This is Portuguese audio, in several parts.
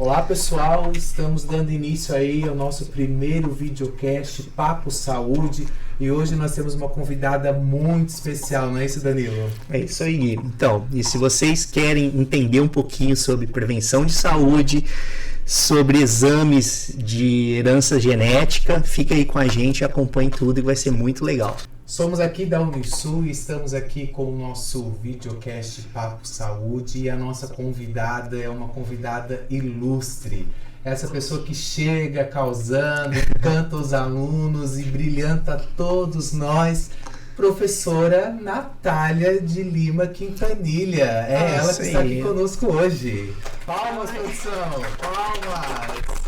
Olá pessoal, estamos dando início aí ao nosso primeiro videocast Papo Saúde e hoje nós temos uma convidada muito especial, não é isso, Danilo? É isso aí. Então, e se vocês querem entender um pouquinho sobre prevenção de saúde, sobre exames de herança genética, fica aí com a gente, acompanhe tudo e vai ser muito legal. Somos aqui da Unisul e estamos aqui com o nosso videocast Papo Saúde e a nossa convidada é uma convidada ilustre. Essa pessoa que chega causando, encanta os alunos e brilhanta todos nós, professora Natália de Lima Quintanilha. É ela que está aqui conosco hoje. Palmas, produção! Palmas!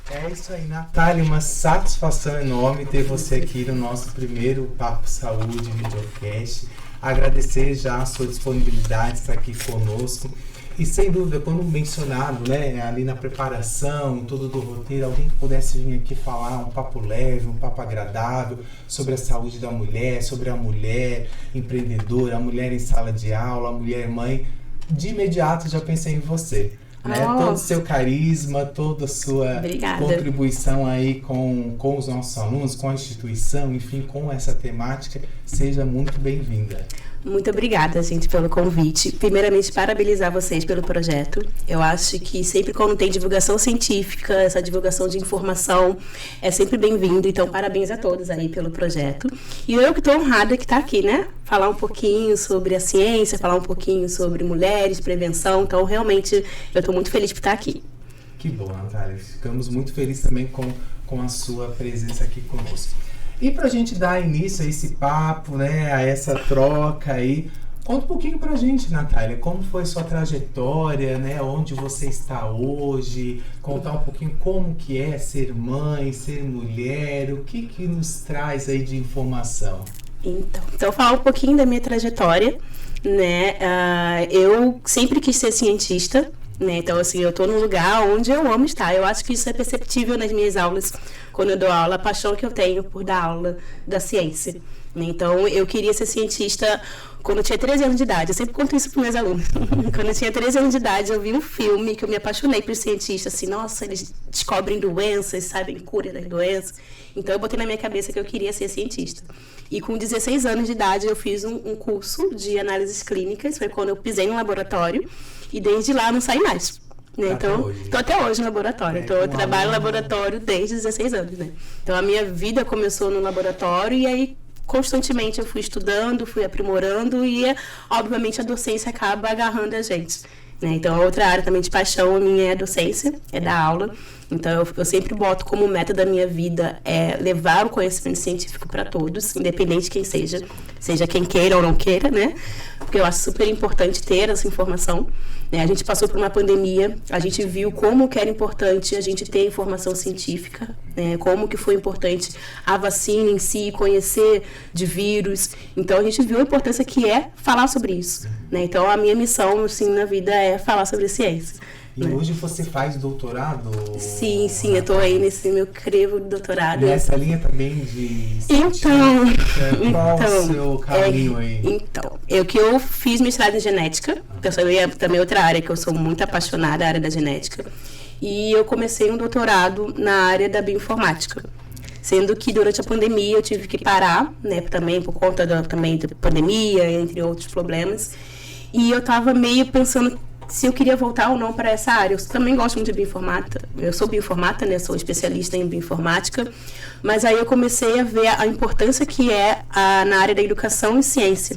É isso aí, Natália, uma satisfação enorme ter você aqui no nosso primeiro Papo Saúde videocast. Agradecer já a sua disponibilidade de estar aqui conosco. E sem dúvida, quando mencionado, né, ali na preparação, tudo do roteiro, alguém que pudesse vir aqui falar um papo leve, um papo agradável sobre a saúde da mulher, sobre a mulher empreendedora, a mulher em sala de aula, a mulher mãe, de imediato já pensei em você. Né? Todo o seu carisma, toda a sua contribuição aí com os nossos alunos, com a instituição, enfim, com essa temática, seja muito bem-vinda. Muito obrigada, gente, pelo convite. Primeiramente, parabenizar vocês pelo projeto. Eu acho que sempre quando tem divulgação científica, essa divulgação de informação é sempre bem-vindo. Então, parabéns a todos aí pelo projeto. E eu que estou honrada que está aqui, né? Falar um pouquinho sobre a ciência, falar um pouquinho sobre mulheres, prevenção. Então, realmente, eu estou muito feliz por estar aqui. Que bom, Natália. Ficamos muito felizes também com a sua presença aqui conosco. E pra gente dar início a esse papo, né, a essa troca aí, conta um pouquinho pra gente, Natália, como foi sua trajetória, né, onde você está hoje, contar um pouquinho como que é ser mãe, ser mulher, o que nos traz aí de informação? Então falar um pouquinho da minha trajetória, né, eu sempre quis ser cientista, né? Então, assim, eu estou num lugar onde eu amo estar. Eu acho que isso é perceptível nas minhas aulas, quando eu dou aula, a paixão que eu tenho por dar aula da ciência. Né? Então, eu queria ser cientista quando eu tinha 13 anos de idade. Eu sempre conto isso para os meus alunos. Quando eu tinha 13 anos de idade, eu vi um filme que eu me apaixonei por cientistas. Assim, nossa, eles descobrem doenças, sabem cura das doenças. Então, eu botei na minha cabeça que eu queria ser cientista. E com 16 anos de idade, eu fiz um curso de análises clínicas. Foi quando eu pisei no laboratório. E desde lá não saí mais. Né? Então, estou até hoje no laboratório. Então, eu trabalho no laboratório desde 16 anos. Né? Então, a minha vida começou no laboratório e aí, constantemente, eu fui estudando, fui aprimorando e, obviamente, a docência acaba agarrando a gente. Né? Então, outra área também de paixão minha é a docência, é dar aula. Então, eu sempre boto como meta da minha vida é levar o conhecimento científico para todos, independente de quem seja quem queira ou não queira, né? Porque eu acho super importante ter essa informação. Né? A gente passou por uma pandemia, a gente viu como que era importante a gente ter informação científica, né? Como que foi importante a vacina em si, conhecer de vírus. Então, a gente viu a importância que é falar sobre isso. Né? Então, a minha missão, assim, na vida é falar sobre ciência. E hoje você faz doutorado? Sim, eu tô aí nesse meu crevo de doutorado. Nessa linha também de científica? Qual o seu caminho aí? Então, eu fiz mestrado em genética, também outra área que eu sou muito apaixonada, a área da genética. E eu comecei um doutorado na área da bioinformática. Sendo que durante a pandemia eu tive que parar, né, também por conta também da pandemia, entre outros problemas. E eu tava meio pensando se eu queria voltar ou não para essa área. Eu também gosto muito de bioinformática. Eu sou bioinformata, né? Sou especialista em bioinformática. Mas aí eu comecei a ver a importância que é na área da educação e ciência.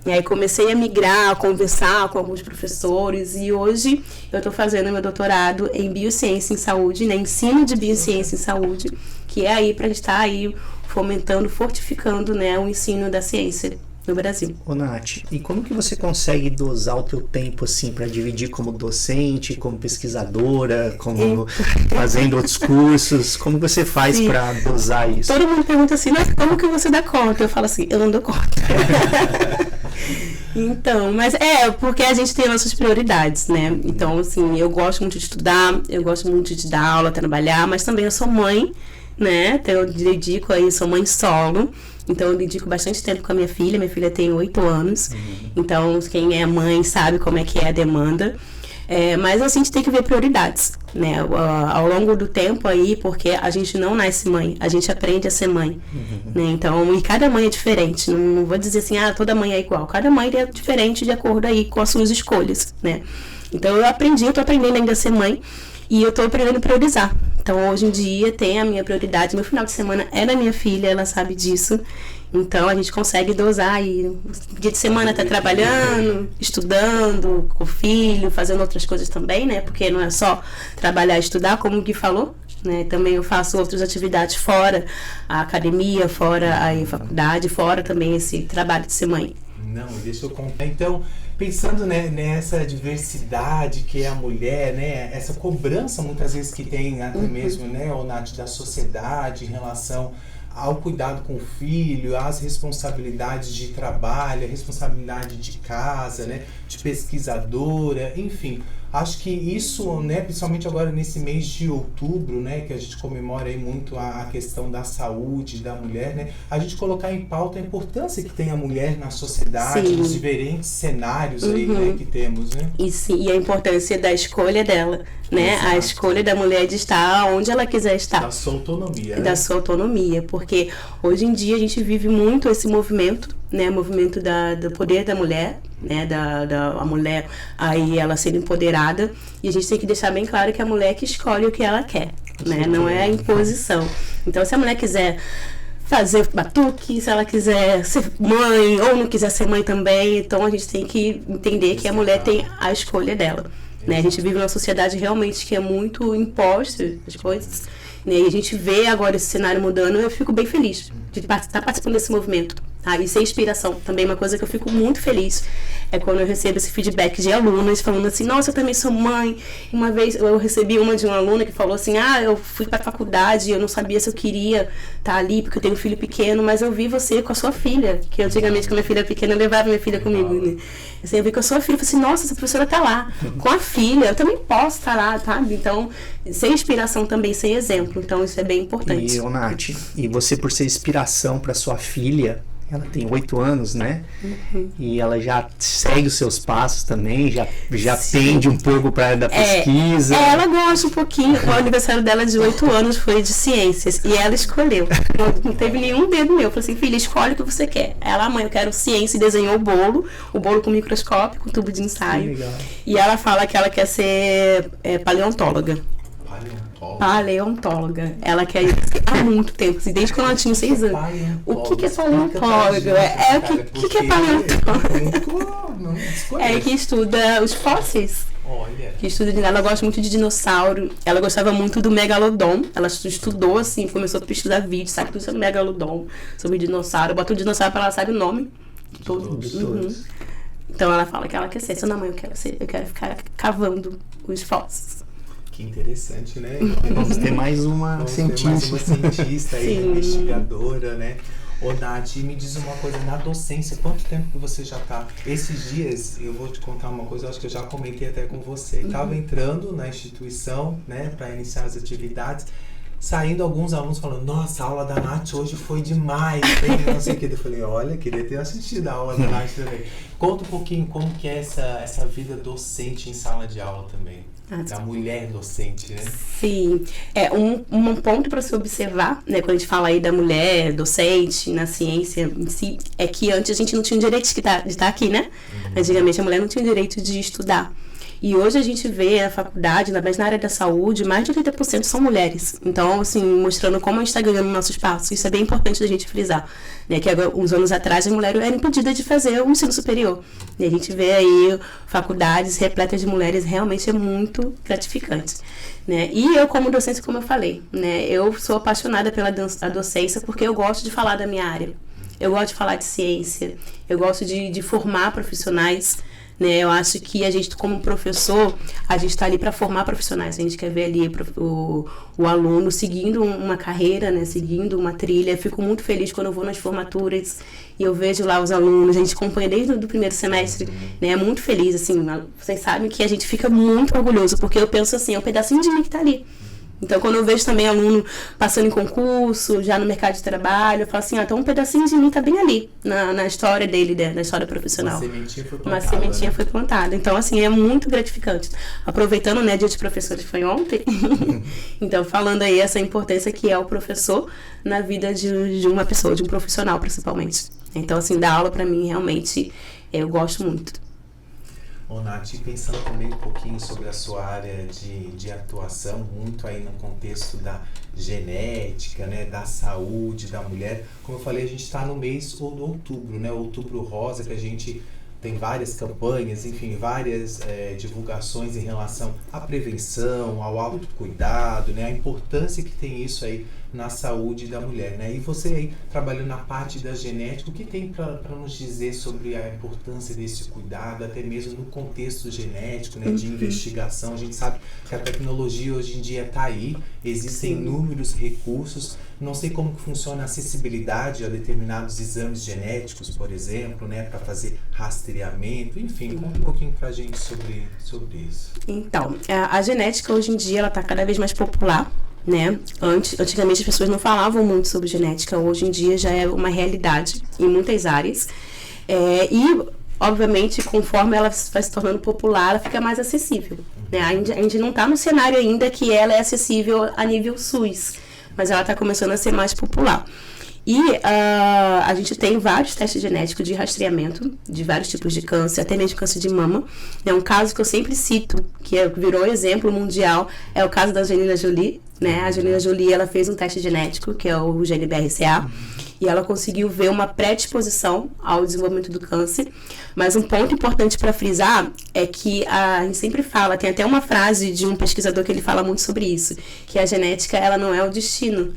E aí comecei a migrar, a conversar com alguns professores. E hoje eu estou fazendo meu doutorado em biociência em saúde, né? Ensino de biociência em saúde, que é aí para a gente estar aí fomentando, fortificando, né, o ensino da ciência no Brasil. Ô Nath, e como que você consegue dosar o teu tempo assim para dividir como docente, como pesquisadora, como fazendo outros cursos? Como você faz para dosar isso? Todo mundo pergunta assim, mas como que você dá conta? Eu falo assim, eu não dou conta. Então, mas porque a gente tem nossas prioridades, né? Então, assim, eu gosto muito de estudar, eu gosto muito de dar aula, trabalhar, mas também eu sou mãe, né? Então, eu dedico aí, sou mãe solo. Então, eu dedico bastante tempo com a minha filha tem 8 anos. Então, quem é mãe sabe como é que é a demanda. Mas assim, a gente tem que ver prioridades, né? Ao longo do tempo aí, porque a gente não nasce mãe, a gente aprende a ser mãe, né? Então, e cada mãe é diferente, não vou dizer assim, toda mãe é igual, cada mãe é diferente de acordo aí com as suas escolhas, né? Então, eu tô aprendendo ainda a ser mãe e eu tô aprendendo a priorizar. Então, hoje em dia, tem a minha prioridade, meu final de semana é da minha filha, ela sabe disso. Então, a gente consegue dosar aí. Dia de semana tá trabalhando, estudando com o filho, fazendo outras coisas também, né? Porque não é só trabalhar e estudar, como o Gui falou, né? Também eu faço outras atividades fora a academia, fora a faculdade, fora também esse trabalho de ser mãe. Não, deixa eu contar. Então, pensando, né, nessa diversidade que é a mulher, né? Essa cobrança muitas vezes que tem até mesmo, né, o Nath, da sociedade em relação ao cuidado com o filho, às responsabilidades de trabalho, a responsabilidade de casa, né, de pesquisadora, enfim. Acho que isso, né, principalmente agora nesse mês de outubro, né, que a gente comemora aí muito a questão da saúde da mulher, né, a gente colocar em pauta a importância que tem a mulher na sociedade, Sim. nos diferentes cenários aí, né, que temos, né. E a importância da escolha dela, né, Exato. a escolha da mulher de estar onde ela quiser estar. Da sua autonomia, né? Da sua autonomia, porque hoje em dia a gente vive muito esse movimento, né, movimento do poder da mulher, né, a mulher aí ela sendo empoderada, e a gente tem que deixar bem claro que é a mulher que escolhe o que ela quer, né, não é a imposição. Então, se a mulher quiser fazer batuque, se ela quiser ser mãe ou não quiser ser mãe também, então a gente tem que entender que a mulher tem a escolha dela, né? A gente vive numa sociedade realmente que é muito imposta as coisas, né? E a gente vê agora esse cenário mudando, e eu fico bem feliz de estar participando desse movimento. E ser inspiração também, uma coisa que eu fico muito feliz é quando eu recebo esse feedback de alunas falando assim, nossa, eu também sou mãe. Uma vez eu recebi uma de uma aluna que falou assim, eu fui para a faculdade, eu não sabia se eu queria estar ali porque eu tenho um filho pequeno, mas eu vi você com a sua filha, que antigamente com a minha filha pequena eu levava minha filha comigo, né? Assim, eu vi com a sua filha, eu falei assim, nossa, essa professora tá lá com a filha, eu também posso estar lá, sabe? Então, ser inspiração também, ser exemplo, então isso é bem importante. E, Nath, e você por ser inspiração para sua filha, ela tem 8 anos, né? E ela já segue os seus passos também, já tende um pouco para a área da pesquisa. Ela gosta um pouquinho. O aniversário dela de 8 anos foi de ciências. E ela escolheu. Não teve nenhum dedo meu. Eu falei assim, filha, escolhe o que você quer. Ela, mãe, eu quero ciência, e desenhou o bolo com microscópio, com tubo de ensaio. Legal. E ela fala que ela quer ser paleontóloga. Paleontóloga. Ela quer isso há muito tempo, assim, desde quando ela tinha 6 anos. O que é paleontóloga? O que é paleontóloga? É que estuda os fósseis. Olha. Que estuda, ela gosta muito de dinossauro. Ela gostava muito do megalodon. Ela estudou, assim, começou a pesquisar vídeos, sabe tudo sobre megalodon, sobre dinossauro. Bota o dinossauro pra ela, sabe o nome. Todos. Então ela fala que ela quer ser. Não, mãe, eu quero ficar cavando os fósseis. Que interessante, né? Vamos ter mais uma cientista aí, investigadora, né? Ô, Nath, me diz uma coisa, na docência, quanto tempo que você já tá? Esses dias, eu vou te contar uma coisa, eu acho que eu já comentei até com você. Tava entrando na instituição, né, para iniciar as atividades, saindo alguns alunos falando, nossa, a aula da Nath hoje foi demais, não sei o que. Eu falei, olha, queria ter assistido a aula da Nath também. Conta um pouquinho como que é essa vida docente em sala de aula também. Da mulher docente, né? Sim. Um ponto para se observar, né, quando a gente fala aí da mulher docente na ciência em si, é que antes a gente não tinha o direito de estar aqui, né? Antigamente a mulher não tinha o direito de estudar. E hoje a gente vê a faculdade, na área da saúde, mais de 80% são mulheres. Então, assim, mostrando como a gente está ganhando o nosso espaço. Isso é bem importante da gente frisar. Né? Que uns anos atrás a mulher era impedida de fazer o ensino superior. E a gente vê aí faculdades repletas de mulheres, realmente é muito gratificante. Né? E eu, como docente, como eu falei, né? Eu sou apaixonada pela docência porque eu gosto de falar da minha área. Eu gosto de falar de ciência. Eu gosto de formar profissionais. Né? Eu acho que a gente, como professor, a gente está ali para formar profissionais. A gente quer ver ali o aluno seguindo uma carreira, né? Seguindo uma trilha. Eu fico muito feliz quando eu vou nas formaturas e eu vejo lá os alunos. A gente acompanha desde o primeiro semestre. Né? É muito feliz, assim. Vocês sabem que a gente fica muito orgulhoso, porque eu penso assim, é um pedacinho de mim que está ali. Então, quando eu vejo também aluno passando em concurso, já no mercado de trabalho, eu falo assim, então um pedacinho de mim tá bem ali, na história dele, na história profissional. Uma sementinha foi plantada. Uma sementinha foi plantada. Então, assim, é muito gratificante. Aproveitando, né, dia de professores foi ontem, então, falando aí essa importância que é o professor na vida de uma pessoa, de um profissional, principalmente. Então, assim, dar aula pra mim, realmente, eu gosto muito. Ô, Nath, pensando também um pouquinho sobre a sua área de atuação, muito aí no contexto da genética, né, da saúde da mulher. Como eu falei, a gente está no mês do outubro, né, outubro rosa, que a gente tem várias campanhas, enfim, várias divulgações em relação à prevenção, ao autocuidado, né, a importância que tem isso aí na saúde da mulher, né? E você aí trabalhando na parte da genética, o que tem para nos dizer sobre a importância desse cuidado, até mesmo no contexto genético, né, de investigação? A gente sabe que a tecnologia hoje em dia está aí, existem inúmeros recursos. Não sei como que funciona a acessibilidade a determinados exames genéticos, por exemplo, né, para fazer rastreamento, enfim, conta um pouquinho para a gente sobre isso. Então, a genética hoje em dia ela está cada vez mais popular, né? Antigamente as pessoas não falavam muito sobre genética, hoje em dia já é uma realidade em muitas áreas. E, obviamente, conforme ela vai se tornando popular, ela fica mais acessível, né? A gente não está no cenário ainda que ela é acessível a nível SUS, mas ela está começando a ser mais popular. E a gente tem vários testes genéticos de rastreamento de vários tipos de câncer, até mesmo câncer de mama. Um caso que eu sempre cito, que virou exemplo mundial, é o caso da Angelina Jolie, né? A Angelina Jolie, ela fez um teste genético, que é o gene BRCA, e ela conseguiu ver uma predisposição ao desenvolvimento do câncer. Mas um ponto importante para frisar é que a gente sempre fala, tem até uma frase de um pesquisador que ele fala muito sobre isso, que a genética, ela não é o destino,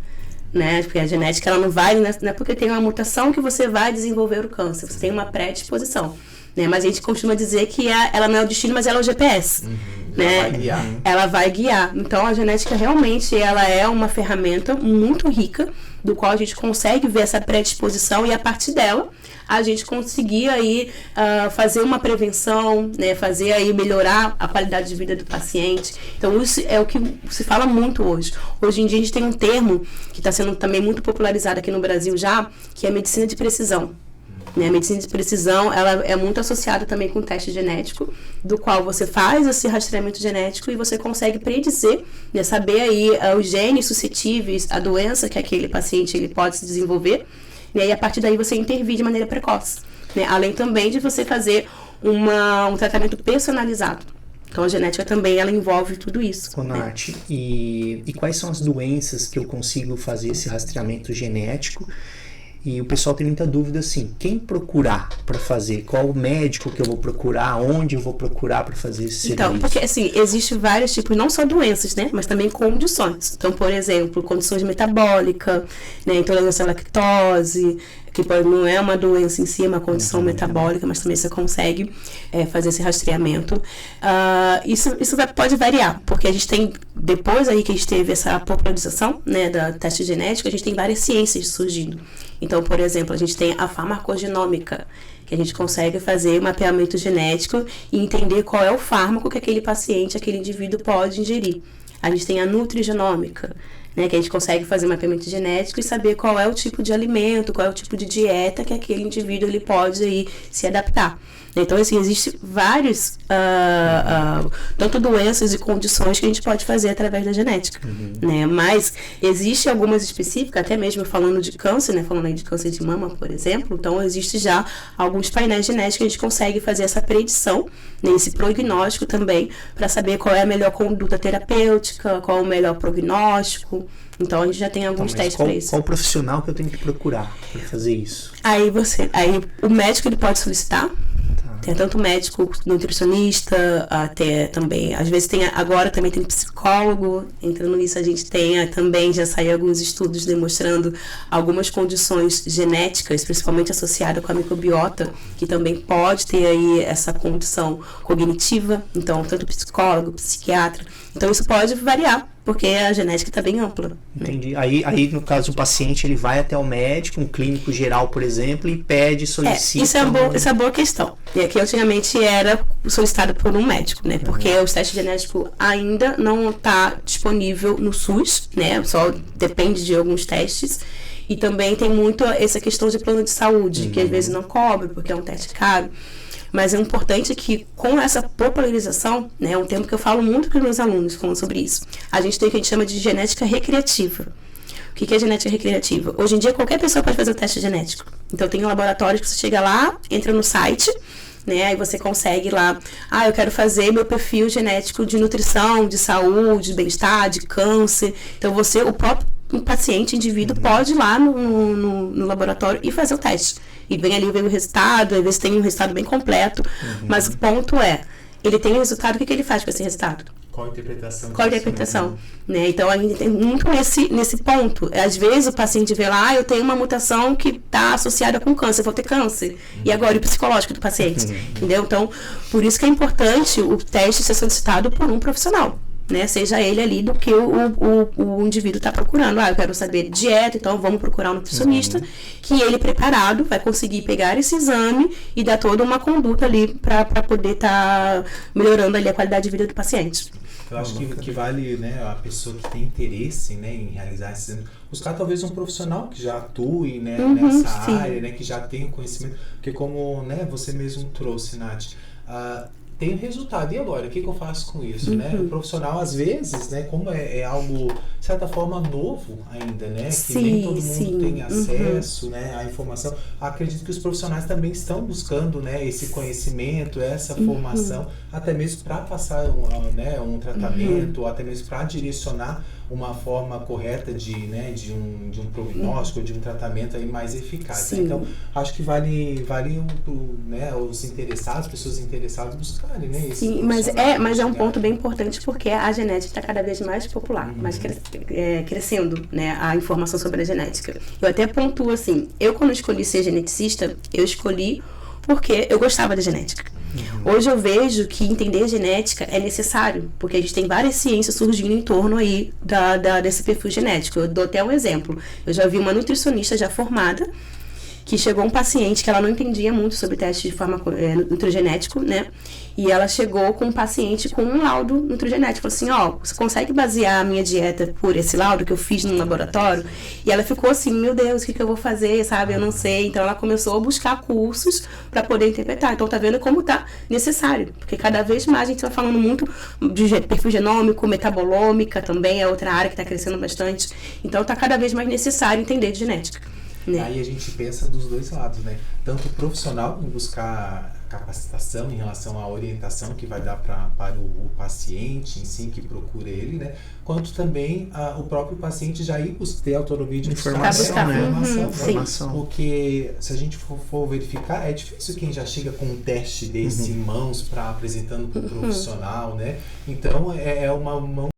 né? Porque a genética, ela não é porque tem uma mutação que você vai desenvolver o câncer, você tem uma predisposição, né? Mas a gente costuma dizer que ela não é o destino, mas ela é o GPS, né? Ela vai guiar. Ela vai guiar. Então, a genética realmente, ela é uma ferramenta muito rica, do qual a gente consegue ver essa predisposição e a partir dela a gente conseguir aí fazer uma prevenção, né, fazer aí melhorar a qualidade de vida do paciente. Então isso é o que se fala muito hoje. Hoje em dia a gente tem um termo que está sendo também muito popularizado aqui no Brasil já, que é a medicina de precisão. A medicina de precisão, ela é muito associada também com o teste genético, do qual você faz esse rastreamento genético e você consegue predizer, né, saber aí os genes suscetíveis à doença que aquele paciente ele pode se desenvolver, e aí a partir daí você intervir de maneira precoce, né? Além também de você fazer um tratamento personalizado. Então a genética também ela envolve tudo isso. Nath, e quais são as doenças que eu consigo fazer esse rastreamento genético? E o pessoal tem muita dúvida assim, quem procurar para fazer? Qual o médico que eu vou procurar? Onde eu vou procurar para fazer esse serviço? Então, porque assim, existem vários tipos, não só doenças, né? Mas também condições. Então, por exemplo, condições metabólicas, né? Intolerância à lactose, que não é uma doença em si, é uma condição metabólica, mas também você consegue fazer esse rastreamento. Isso pode variar, porque a gente tem, depois aí que a gente teve essa popularização, né, da teste genético, a gente tem várias ciências surgindo. Então, por exemplo, a gente tem a farmacogenômica, que a gente consegue fazer mapeamento genético e entender qual é o fármaco que aquele paciente, aquele indivíduo pode ingerir. A gente tem a nutrigenômica, né, que a gente consegue fazer mapeamento genético e saber qual é o tipo de alimento, qual é o tipo de dieta que aquele indivíduo ele pode aí se adaptar. Então, assim, existem vários, tanto doenças e condições que a gente pode fazer através da genética, né? Mas existe algumas específicas, até mesmo falando de câncer, né? Falando aí de câncer de mama, por exemplo. Então, existe já alguns painéis genéticos que a gente consegue fazer essa predição, né? Esse prognóstico também, para saber qual é a melhor conduta terapêutica, qual é o melhor prognóstico. Então, a gente já tem alguns testes para isso. Qual profissional que eu tenho que procurar para fazer isso? Aí o médico ele pode solicitar. Tem tanto médico, nutricionista, até também, às vezes agora também tem psicólogo. Entrando nisso, a gente tem também, já saiu alguns estudos demonstrando algumas condições genéticas, principalmente associadas com a microbiota, que também pode ter aí essa condição cognitiva. Então, tanto psicólogo, psiquiatra. Então, isso pode variar, porque a genética está bem ampla. Entendi. Aí, no caso, o paciente ele vai até o médico, um clínico geral, por exemplo, e pede, solicita... Isso é boa questão. E aqui, antigamente, era solicitado por um médico, né? Porque os testes genéticos ainda não está disponível no SUS, né? Só depende de alguns testes. E também tem muito essa questão de plano de saúde, que às vezes não cobre, porque é um teste caro. Mas é importante que, com essa popularização, né, é um termo que eu falo muito com os meus alunos falando sobre isso, a gente tem o que a gente chama de genética recreativa. O que é genética recreativa? Hoje em dia, qualquer pessoa pode fazer o teste genético. Então, tem laboratórios que você chega lá, entra no site, né, aí você consegue lá, eu quero fazer meu perfil genético de nutrição, de saúde, de bem-estar, de câncer. Então, o próprio paciente, indivíduo, pode ir lá no laboratório e fazer o teste. E vem o resultado, às vezes tem um resultado bem completo, mas o ponto é, ele tem o resultado, o que ele faz com esse resultado? Qual a interpretação? Qual a interpretação? Né? Então, a gente tem muito nesse ponto. Às vezes, o paciente vê lá, eu tenho uma mutação que está associada com câncer, vou ter câncer. E agora, o psicológico do paciente? Entendeu? Então, por isso que é importante o teste ser solicitado por um profissional. Né, seja ele ali do que o indivíduo está procurando. Eu quero saber dieta, então vamos procurar um nutricionista, que ele preparado vai conseguir pegar esse exame e dar toda uma conduta ali para poder estar melhorando ali a qualidade de vida do paciente. Eu acho que vale, né, a pessoa que tem interesse, né, em realizar esse exame, buscar talvez um profissional que já atue, né, nessa área, né, que já tenha conhecimento, porque como, né, você mesmo trouxe, Nath, tem o resultado, e agora? O que eu faço com isso, né? O profissional, às vezes, né, como é algo, de certa forma, novo ainda, né? Que nem todo mundo tem acesso, né, à informação. Acredito que os profissionais também estão buscando, né, esse conhecimento, essa formação, até mesmo para passar um tratamento, ou até mesmo para direcionar uma forma correta de um prognóstico, de um tratamento aí mais eficaz. Né? Então, acho que vale os interessados, pessoas interessadas buscarem, né? Sim, mas é um ponto bem importante, porque a genética está cada vez mais popular, mais crescendo, né, a informação sobre a genética. Eu até pontuo assim, eu quando escolhi ser geneticista, eu escolhi porque eu gostava da genética. Hoje eu vejo que entender a genética é necessário, porque a gente tem várias ciências surgindo em torno aí desse perfil genético. Eu dou até um exemplo. Eu já vi uma nutricionista já formada, que chegou um paciente que ela não entendia muito sobre teste de nutrogenético, né? E ela chegou com um paciente com um laudo nutrogenético. Falou assim, você consegue basear a minha dieta por esse laudo que eu fiz no laboratório? E ela ficou assim, meu Deus, o que eu vou fazer, sabe? Eu não sei. Então, ela começou a buscar cursos para poder interpretar. Então, tá vendo como tá necessário. Porque cada vez mais a gente tá falando muito de perfil genômico, metabolômica também é outra área que tá crescendo bastante. Então, tá cada vez mais necessário entender de genética. Né? Aí a gente pensa dos dois lados, né? Tanto o profissional em buscar capacitação em relação à orientação que vai dar para o paciente em si, que procura ele, né? Quanto também o próprio paciente já ir ter autonomia de informação, né? Informação. Porque se a gente for verificar, é difícil quem já chega com um teste desse em mãos apresentando para o profissional, né? Então é uma mão